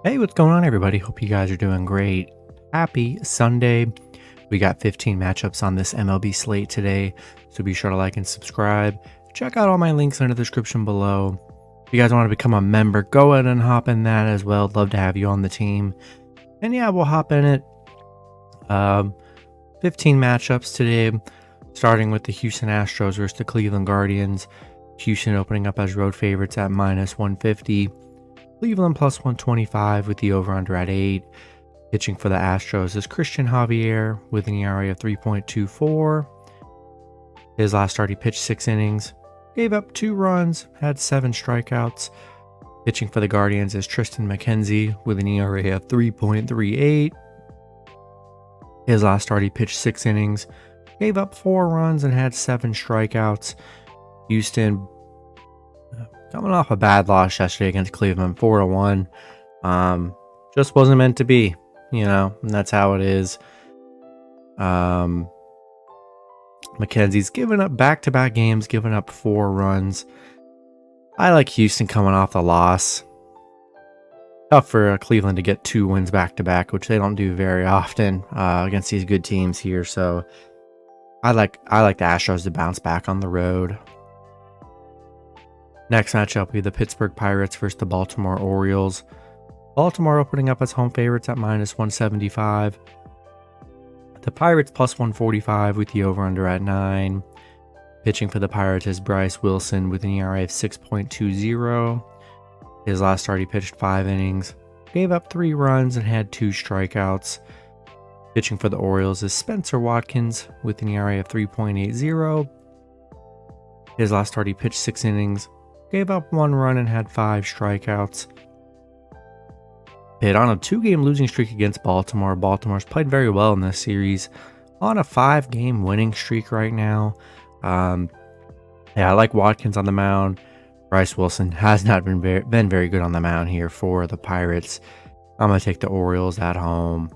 Hey, what's going on, everybody? Hope you guys are doing great. Happy Sunday. We got 15 matchups on this MLB slate today, so be sure to like and subscribe. Check out all my links in the description below. If you guys want to become a member, go ahead and hop in that as well. Love to have you on the team. And yeah, we'll hop in it. 15 matchups today, starting with the Houston Astros versus the Cleveland Guardians. Houston opening up as road favorites at -150. Cleveland plus 125 with the over-under at 8. Pitching for the Astros is Christian Javier with an ERA of 3.24. His last start, he pitched 6 innings, gave up 2 runs, had 7 strikeouts. Pitching for the Guardians is Tristan McKenzie with an ERA of 3.38. His last start, he pitched 6 innings, gave up 4 runs, and had 7 strikeouts. Houston coming off a bad loss yesterday against Cleveland, 4-1. Just wasn't meant to be, and that's how it is. McKenzie's given up back-to-back games, given up 4 runs. I like Houston coming off the loss. Tough for Cleveland to get 2 wins back-to-back, which they don't do very often against these good teams here. So I like the Astros to bounce back on the road. Next matchup will be the Pittsburgh Pirates versus the Baltimore Orioles. Baltimore opening up as home favorites at -175. The Pirates plus 145 with the over-under at 9. Pitching for the Pirates is Bryce Wilson with an ERA of 6.20. His last start, he pitched 5 innings, gave up 3 runs, and had 2 strikeouts. Pitching for the Orioles is Spencer Watkins with an ERA of 3.80. His last start, he pitched 6 innings, gave up 1 run, and had 5 strikeouts. Hit on a 2-game losing streak against Baltimore. Baltimore's played very well in this series. On a 5-game winning streak right now. I like Watkins on the mound. Bryce Wilson has not been very good on the mound here for the Pirates. I'm going to take the Orioles at home.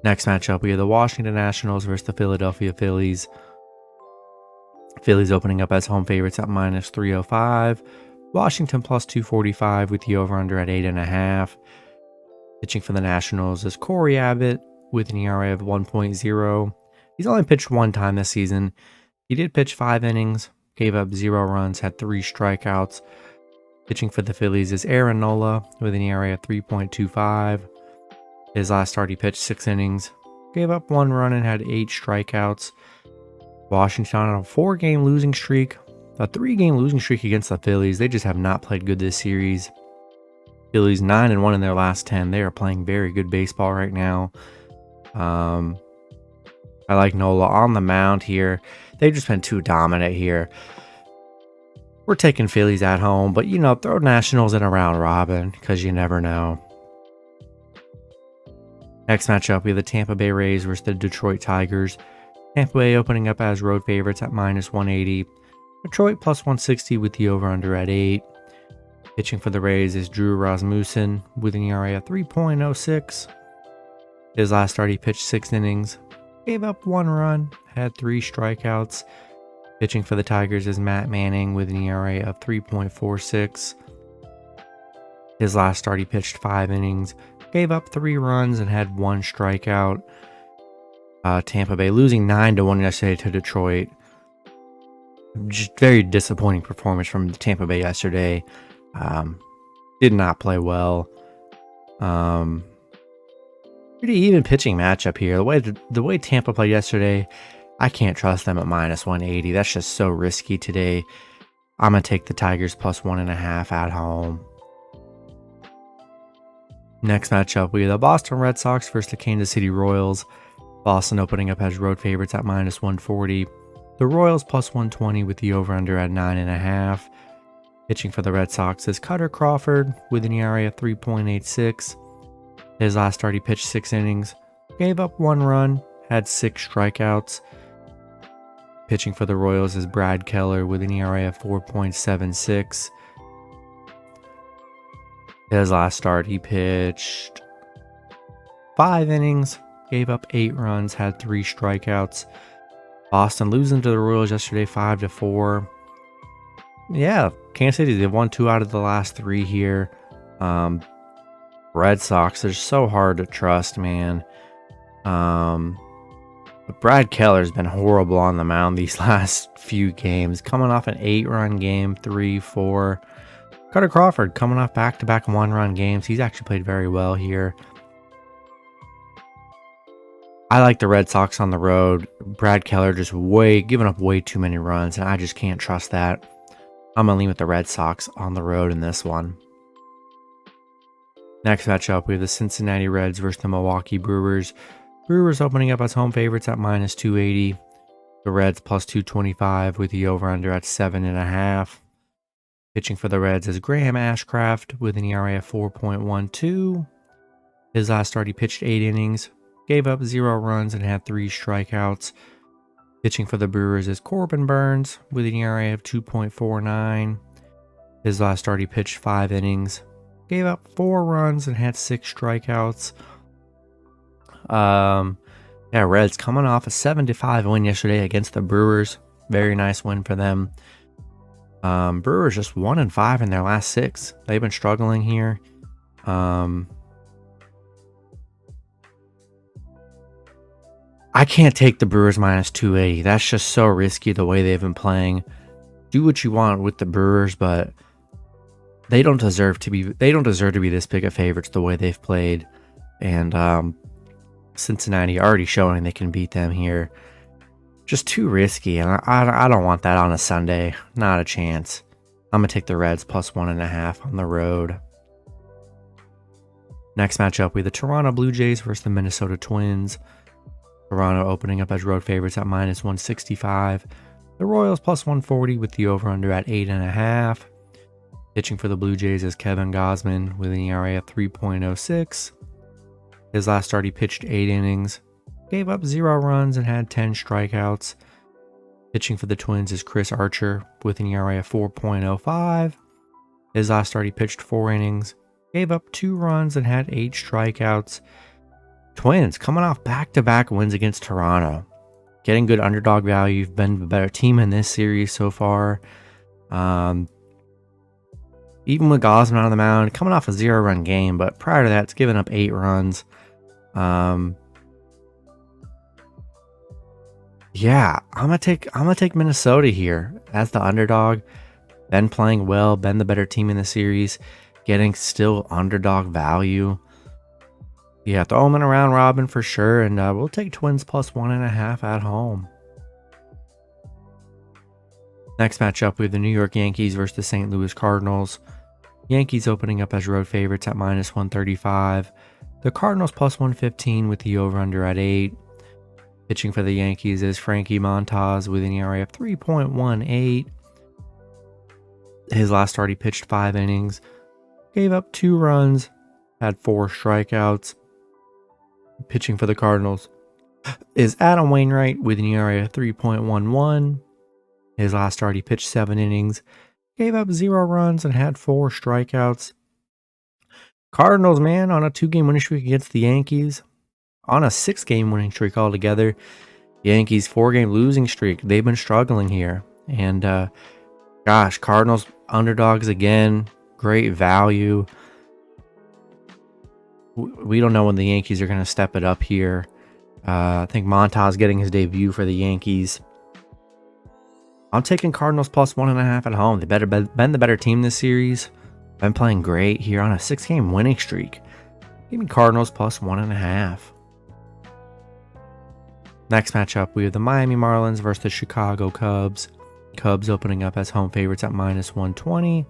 Next matchup, we have the Washington Nationals versus the Philadelphia Phillies. Phillies opening up as home favorites at -305. Washington plus 245 with the over-under at 8.5. Pitching for the Nationals is Corey Abbott with an ERA of 1.0. He's only pitched 1 time this season. He did pitch 5 innings, gave up 0 runs, had 3 strikeouts. Pitching for the Phillies is Aaron Nola with an ERA of 3.25. His last start, he pitched 6 innings, gave up 1 run, and had 8 strikeouts. Washington on a 4-game losing streak, a 3-game losing streak against the Phillies. They just have not played good this series. Phillies 9-1 in their last 10. They are playing very good baseball right now. I like Nola on the mound here. They've just been too dominant here. We're taking Phillies at home, but throw Nationals in a round robin because you never know. Next matchup, we have the Tampa Bay Rays versus the Detroit Tigers. Tampa Bay opening up as road favorites at -180. Detroit plus 160 with the over-under at 8. Pitching for the Rays is Drew Rasmussen with an ERA of 3.06. His last start, he pitched 6 innings, gave up 1 run, had 3 strikeouts. Pitching for the Tigers is Matt Manning with an ERA of 3.46. His last start, he pitched 5 innings, gave up 3 runs, and had 1 strikeout. Tampa Bay losing 9-1 yesterday to Detroit. Just very disappointing performance from Tampa Bay yesterday. Did not play well. Pretty even pitching matchup here. The way Tampa played yesterday, I can't trust them at -180. That's just so risky today. I'm going to take the Tigers plus 1.5 at home. Next matchup, we have the Boston Red Sox versus the Kansas City Royals. Boston opening up as road favorites at -140. The Royals plus 120 with the over-under at 9.5. Pitching for the Red Sox is Cutter Crawford with an ERA of 3.86. His last start, he pitched 6 innings, gave up 1 run, had 6 strikeouts. Pitching for the Royals is Brad Keller with an ERA of 4.76. His last start, he pitched 5 innings, gave up 8 runs, had 3 strikeouts. Boston losing to the Royals yesterday 5-4. Yeah, Kansas City, they've won 2 out of the last 3 here. Red Sox are so hard to trust, man. But Brad Keller's been horrible on the mound these last few games, coming off an 8-run game, 3, 4. Carter Crawford coming off back-to-back 1-run games. He's actually played very well here. I like the Red Sox on the road. Brad Keller just giving up way too many runs, and I just can't trust that. I'm going to lean with the Red Sox on the road in this one. Next matchup, we have the Cincinnati Reds versus the Milwaukee Brewers. Brewers opening up as home favorites at minus 280. The Reds plus 225 with the over-under at 7.5. Pitching for the Reds is Graham Ashcraft with an ERA of 4.12. His last start, he pitched 8 innings, gave up 0 runs, and had 3 strikeouts. Pitching for the Brewers is Corbin Burns with an ERA of 2.49. His last start, he pitched 5 innings, gave up 4 runs, and had 6 strikeouts. Reds coming off a 7-5 win yesterday against the Brewers. Very nice win for them. Brewers just 1-5 in their last 6. They've been struggling here. I can't take the Brewers minus 280. That's just so risky the way they've been playing. Do what you want with the Brewers, but they don't deserve to be this big of favorites the way they've played. And Cincinnati already showing they can beat them here. Just too risky, and I don't want that on a Sunday. Not a chance. I'm going to take the Reds plus 1.5 on the road. Next matchup, we have the Toronto Blue Jays versus the Minnesota Twins. Toronto opening up as road favorites at minus 165. The Royals plus 140 with the over-under at 8.5. Pitching for the Blue Jays is Kevin Gausman with an ERA of 3.06. His last start, he pitched 8 innings, gave up 0 runs, and had 10 strikeouts. Pitching for the Twins is Chris Archer with an ERA of 4.05. His last start, he pitched 4 innings, gave up 2 runs, and had 8 strikeouts. Twins coming off back-to-back wins against Toronto. Getting good underdog value. Been the better team in this series so far. Even with Gausman on the mound, coming off a 0-run game, but prior to that, it's given up 8 runs. I'm gonna take Minnesota here as the underdog. Been playing well, been the better team in the series, getting still underdog value. Yeah, throw them in a round robin for sure, and we'll take Twins plus 1.5 at home. Next matchup, we have the New York Yankees versus the St. Louis Cardinals. Yankees opening up as road favorites at minus 135. The Cardinals plus 115 with the over-under at 8. Pitching for the Yankees is Frankie Montas with an ERA of 3.18. His last start, he pitched 5 innings, gave up 2 runs, had 4 strikeouts. Pitching for the Cardinals is Adam Wainwright with an ERA of 3.11. His last start, he pitched 7 innings, gave up 0 runs, and had 4 strikeouts. Cardinals, man, on a 2-game winning streak against the Yankees. On a 6-game winning streak altogether. Yankees 4-game losing streak. They've been struggling here. And, Cardinals underdogs again. Great value. We don't know when the Yankees are going to step it up here. I think Montas getting his debut for the Yankees. I'm taking Cardinals plus 1.5 at home. They've been the better team this series. Been playing great here on a 6-game winning streak. Give me Cardinals plus 1.5. Next matchup, we have the Miami Marlins versus the Chicago Cubs. Cubs opening up as home favorites at minus 120.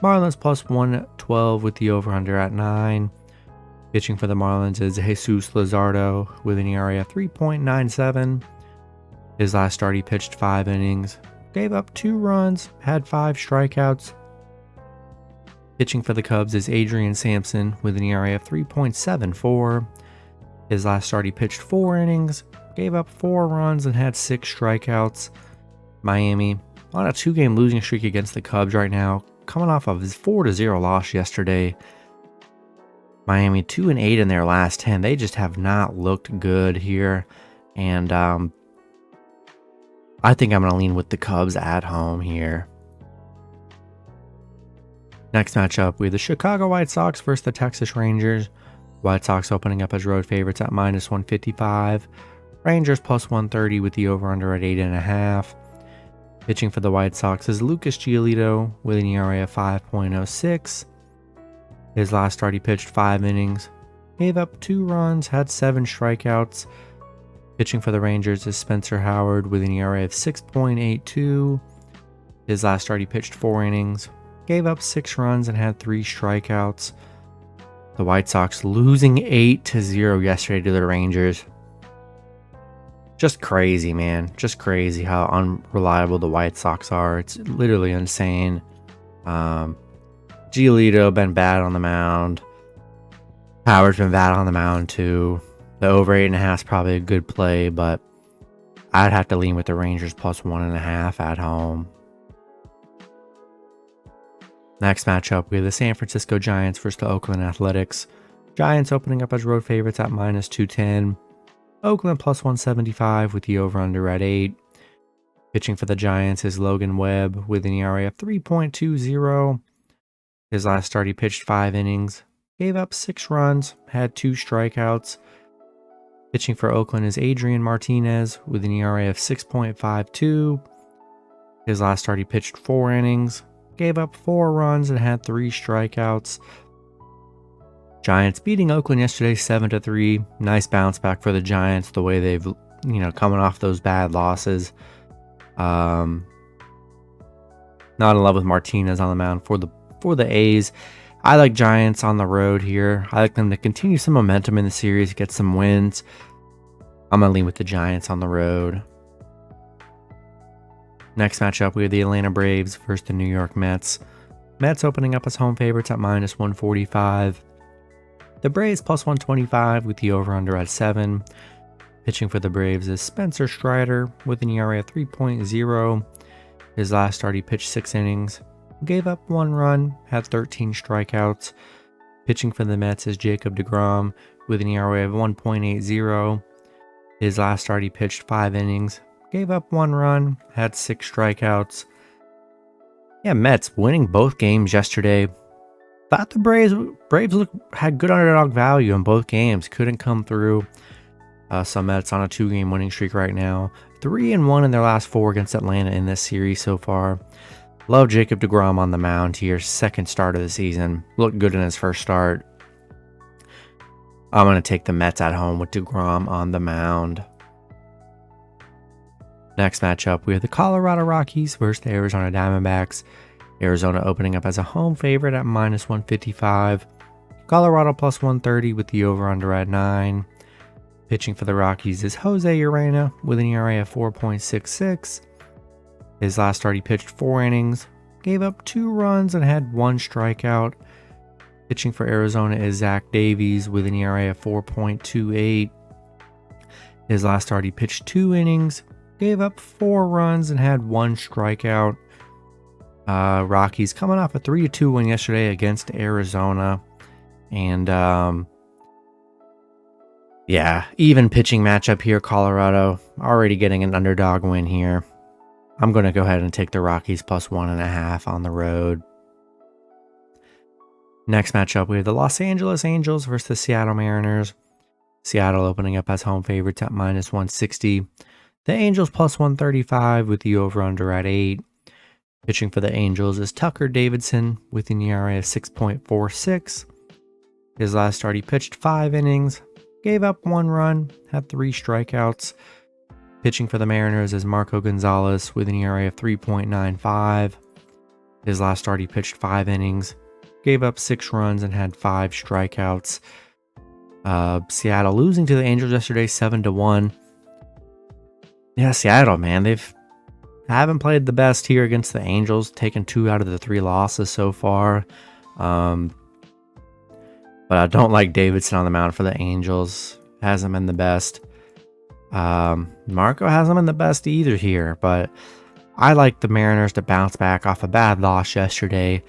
Marlins plus 112 with the over-under at 9. Pitching for the Marlins is Jesus Luzardo with an ERA of 3.97. His last start, he pitched 5 innings, gave up 2 runs, had 5 strikeouts. Pitching for the Cubs is Adrian Sampson with an ERA of 3.74. His last start, he pitched 4 innings, gave up 4 runs, and had 6 strikeouts. Miami on a 2-game losing streak against the Cubs right now, coming off of his 4-0 loss yesterday. Miami 2-8 in their last 10. They just have not looked good here. And I think I'm going to lean with the Cubs at home here. Next matchup, we have the Chicago White Sox versus the Texas Rangers. White Sox opening up as road favorites at -155. Rangers +130 with the over-under at 8.5. Pitching for the White Sox is Lucas Giolito with an ERA of 5.06. His last start, he pitched 5 innings, gave up 2 runs, had 7 strikeouts. Pitching for the Rangers is Spencer Howard with an ERA of 6.82. His last start, he pitched 4 innings, gave up 6 runs, and had 3 strikeouts. The White Sox losing 8-0 yesterday to the Rangers. Just crazy, man. Just crazy how unreliable the White Sox are. It's literally insane. Giolito been bad on the mound. Howard's been bad on the mound too. The over 8.5 is probably a good play, but I'd have to lean with the Rangers +1.5 at home. Next matchup, we have the San Francisco Giants versus the Oakland Athletics. Giants opening up as road favorites at -210. Oakland +175 with the over-under at 8. Pitching for the Giants is Logan Webb with an ERA of 3.20. His last start, he pitched 5 innings, gave up 6 runs, had 2 strikeouts. Pitching for Oakland is Adrian Martinez with an ERA of 6.52. His last start, he pitched 4 innings, gave up 4 runs, and had 3 strikeouts. Giants beating Oakland yesterday 7-3. Nice bounce back for the Giants, the way they've, coming off those bad losses. Not in love with Martinez on the mound for the A's. I like Giants on the road here. I like them to continue some momentum in the series, get some wins. I'm going to lean with the Giants on the road. Next matchup, we have the Atlanta Braves versus the New York Mets. Mets opening up as home favorites at -145. The Braves +125 with the over-under at 7. Pitching for the Braves is Spencer Strider with an ERA of 3.0. His last start, he pitched 6 innings, gave up 1 run, had 13 strikeouts. Pitching for the Mets is Jacob deGrom with an ERA of 1.80. His last start, he pitched 5 innings, gave up 1 run, had 6 strikeouts. Yeah, Mets winning both games yesterday. Thought the Braves had good underdog value in both games. Couldn't come through. Some Mets on a 2-game winning streak right now. 3-1 in their last 4 against Atlanta in this series so far. Love Jacob deGrom on the mound here. Second start of the season. Looked good in his first start. I'm going to take the Mets at home with deGrom on the mound. Next matchup, we have the Colorado Rockies versus the Arizona Diamondbacks. Arizona opening up as a home favorite at -155. Colorado +130 with the over-under at 9. Pitching for the Rockies is Jose Urena with an ERA of 4.66. His last start, he pitched 4 innings, gave up 2 runs, and had 1 strikeout. Pitching for Arizona is Zach Davies with an ERA of 4.28. His last start, he pitched 2 innings, gave up 4 runs, and had 1 strikeout. Rockies coming off a 3-2 win yesterday against Arizona. And even pitching matchup here. Colorado already getting an underdog win here. I'm going to go ahead and take the Rockies +1.5 on the road. Next matchup, we have the Los Angeles Angels versus the Seattle Mariners. Seattle opening up as home favorites at -160. The Angels +135 with the over-under at 8. Pitching for the Angels is Tucker Davidson with an ERA of 6.46. His last start, he pitched 5 innings, gave up 1 run, had 3 strikeouts. Pitching for the Mariners is Marco Gonzalez with an ERA of 3.95. His last start, he pitched 5 innings, gave up 6 runs, and had 5 strikeouts. Seattle losing to the Angels yesterday 7-1. Yeah, Seattle, man, they haven't played the best here against the Angels, taken 2 out of the 3 losses so far. But I don't like Davidson on the mound for the Angels. Hasn't been the best. Marco hasn't been the best either here, but I like the Mariners to bounce back off a bad loss yesterday.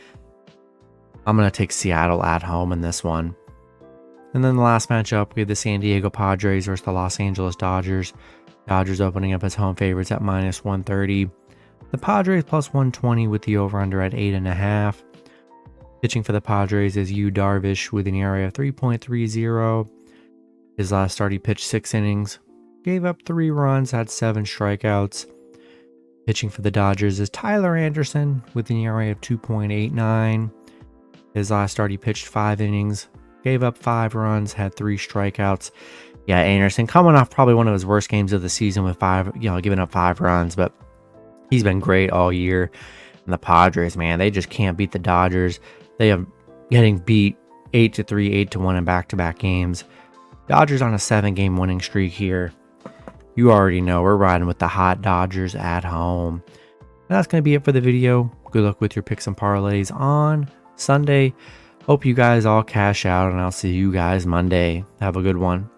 I'm going to take Seattle at home in this one. And then the last matchup, we have the San Diego Padres versus the Los Angeles Dodgers. Dodgers opening up as home favorites at -130. The Padres +120 with the over-under at 8.5. Pitching for the Padres is Yu Darvish with an ERA of 3.30. His last start, he pitched 6 innings, gave up 3 runs, had 7 strikeouts. Pitching for the Dodgers is Tyler Anderson with an ERA of 2.89. His last start, he pitched 5 innings, gave up 5 runs, had 3 strikeouts. Yeah, Anderson coming off probably one of his worst games of the season with giving up 5 runs, but he's been great all year. And the Padres, man, they just can't beat the Dodgers. They have getting beat 8-3, 8-1 in back-to-back games. Dodgers on a 7-game winning streak here. You already know we're riding with the hot Dodgers at home. And that's going to be it for the video. Good luck with your picks and parlays on Sunday. Hope you guys all cash out, and I'll see you guys Monday. Have a good one.